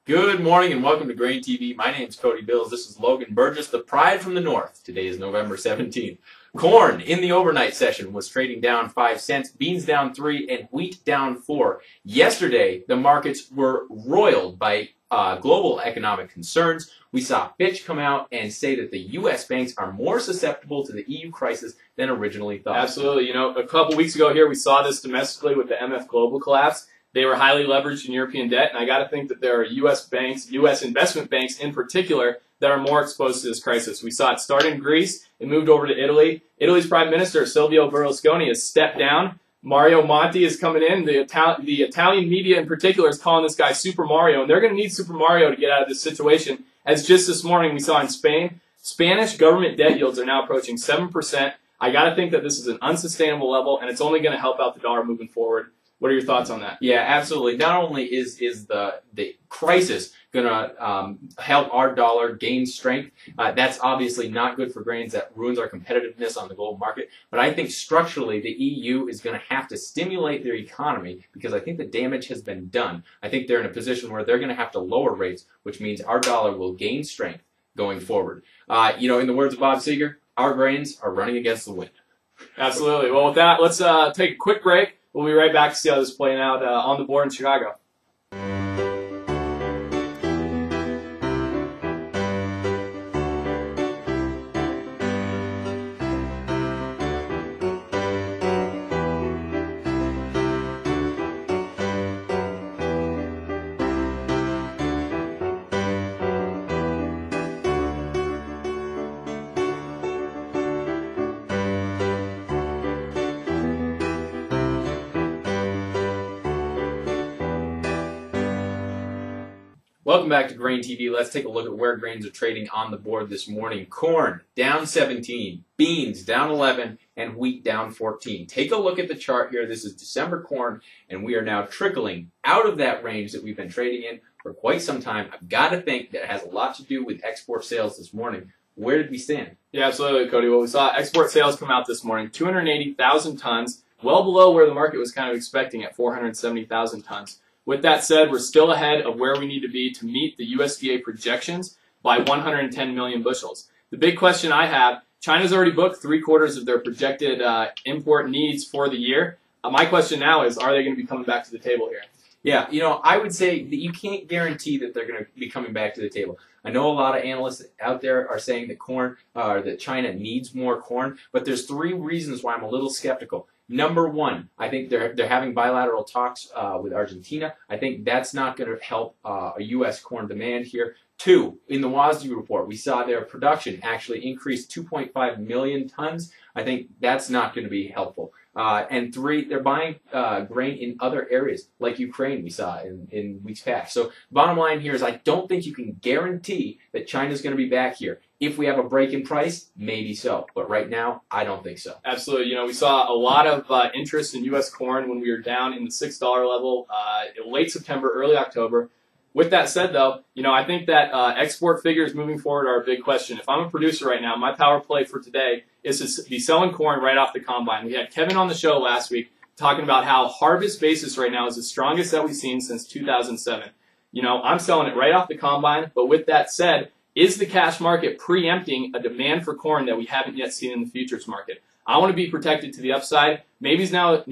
Good morning and welcome to GrainTV. My name is Cody Bills. This is Logan Burgess, the pride from the north. Today is November 17th. Corn in the overnight session was trading down 5 cents, beans down 3, and wheat down 4. Yesterday, the markets were roiled by global economic concerns. We saw Fitch come out and say that the U.S. banks are more susceptible to the EU crisis than originally thought. Absolutely. You know, a couple weeks ago here, we saw this domestically with the MF Global collapse. They were highly leveraged in European debt, and I got to think that there are U.S. banks, U.S. investment banks in particular, that are more exposed to this crisis. We saw it start in Greece, it moved over to Italy. Italy's Prime Minister, Silvio Berlusconi, has stepped down. Mario Monti is coming in. The Italian media in particular is calling this guy Super Mario, and they're going to need Super Mario to get out of this situation. As just this morning we saw in Spain, Spanish government debt yields are now approaching 7%. I got to think that this is an unsustainable level, and it's only going to help out the dollar moving forward. What are your thoughts on that? Yeah, absolutely. Not only is the crisis going to help our dollar gain strength, that's obviously not good for grains. That ruins our competitiveness on the global market. But I think structurally the EU is going to have to stimulate their economy because I think the damage has been done. I think they're in a position where they're going to have to lower rates, which means our dollar will gain strength going forward. In the words of Bob Seger, our grains are running against the wind. Absolutely. Well, with that, let's take a quick break. We'll be right back to see how this is playing out on the board in Chicago. Welcome back to GrainTV. Let's take a look at where grains are trading on the board this morning. Corn down 17, beans down 11, and wheat down 14. Take a look at the chart here. This is December corn, and we are now trickling out of that range that we've been trading in for quite some time. I've got to think that it has a lot to do with export sales this morning. Where did we stand? Yeah, absolutely, Cody. Well, we saw export sales come out this morning, 280,000 tons, well below where the market was kind of expecting at 470,000 tons. With that said, we're still ahead of where we need to be to meet the USDA projections by 110 million bushels. The big question I have, China's already booked 3/4 of their projected import needs for the year. My question now is, are they going to be coming back to the table here? Yeah, I would say that you can't guarantee that they're going to be coming back to the table. I know a lot of analysts out there are saying that that China needs more corn, but there's 3 reasons why I'm a little skeptical. Number 1, I think they're having bilateral talks with Argentina. I think that's not going to help a U.S. corn demand here. 2, in the WASDE report, we saw their production actually increase 2.5 million tons. I think that's not going to be helpful. And 3, they're buying grain in other areas, like Ukraine we saw in weeks past. So bottom line here is I don't think you can guarantee that China's going to be back here. If we have a break in price, maybe so. But right now, I don't think so. Absolutely. We saw a lot of interest in U.S. corn when we were down in the $6 level in late September, early October. With that said, though, I think that export figures moving forward are a big question. If I'm a producer right now, my power play for today is to be selling corn right off the combine. We had Kevin on the show last week talking about how harvest basis right now is the strongest that we've seen since 2007. I'm selling it right off the combine, but with that said, is the cash market preempting a demand for corn that we haven't yet seen in the futures market? I want to be protected to the upside. Maybe now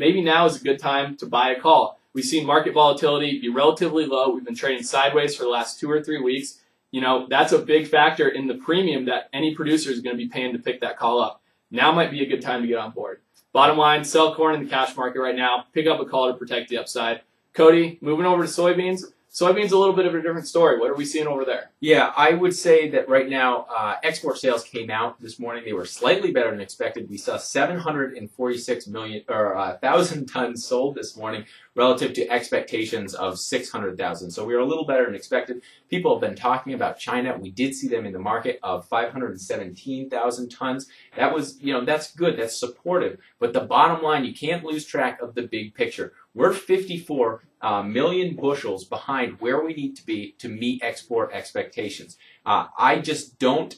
is a good time to buy a call. We've seen market volatility be relatively low. We've been trading sideways for the last 2 or 3 weeks. That's a big factor in the premium that any producer is going to be paying to pick that call up. Now might be a good time to get on board. Bottom line, sell corn in the cash market right now. Pick up a call to protect the upside. Cody, moving over to soybeans. Soybeans a little bit of a different story. What are we seeing over there? Yeah, I would say that right now export sales came out this morning. They were slightly better than expected. We saw 746,000 tons sold this morning relative to expectations of 600,000. So we were a little better than expected. People have been talking about China. We did see them in the market of 517,000 tons. That was, that's good. That's supportive. But the bottom line, you can't lose track of the big picture. We're 54 million bushels behind where we need to be to meet export expectations. I just don't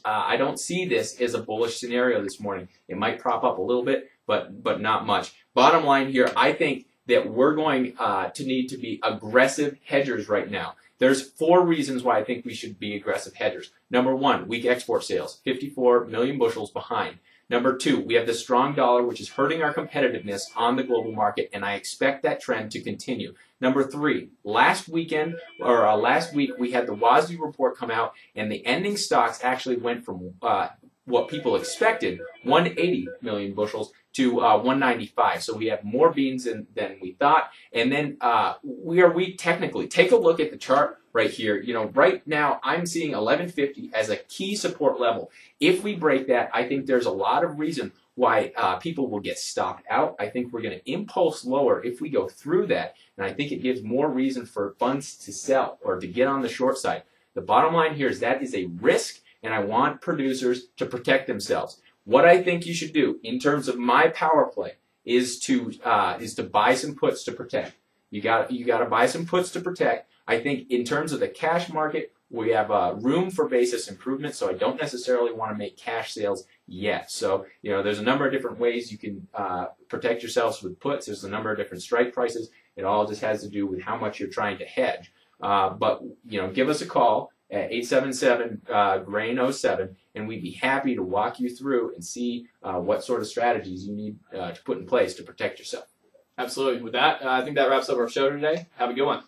see this as a bullish scenario this morning. It might prop up a little bit, but not much. Bottom line here, I think that we're going to need to be aggressive hedgers right now. There's 4 reasons why I think we should be aggressive hedgers. Number 1, weak export sales, 54 million bushels behind. Number 2, we have the strong dollar, which is hurting our competitiveness on the global market, and I expect that trend to continue. Number 3, last week, we had the WASDE report come out, and the ending stocks actually went from what people expected, 180 million bushels, to 195. So we have more beans than we thought. And then we are weak technically. Take a look at the chart right here. You know, right now I'm seeing 1150 as a key support level. If we break that, I think there's a lot of reason why people will get stopped out. I think we're going to impulse lower if we go through that. And I think it gives more reason for funds to sell or to get on the short side. The bottom line here is that is a risk, and I want producers to protect themselves. What I think you should do in terms of my power play is to buy some puts to protect. You got to buy some puts to protect. I think in terms of the cash market, we have room for basis improvement, so I don't necessarily want to make cash sales yet. So, you know, there's a number of different ways you can protect yourselves with puts. There's a number of different strike prices. It all just has to do with how much you're trying to hedge. But, you know, give us a call at 877-GRAIN-07, and we'd be happy to walk you through and see what sort of strategies you need to put in place to protect yourself. Absolutely. With that, I think that wraps up our show today. Have a good one.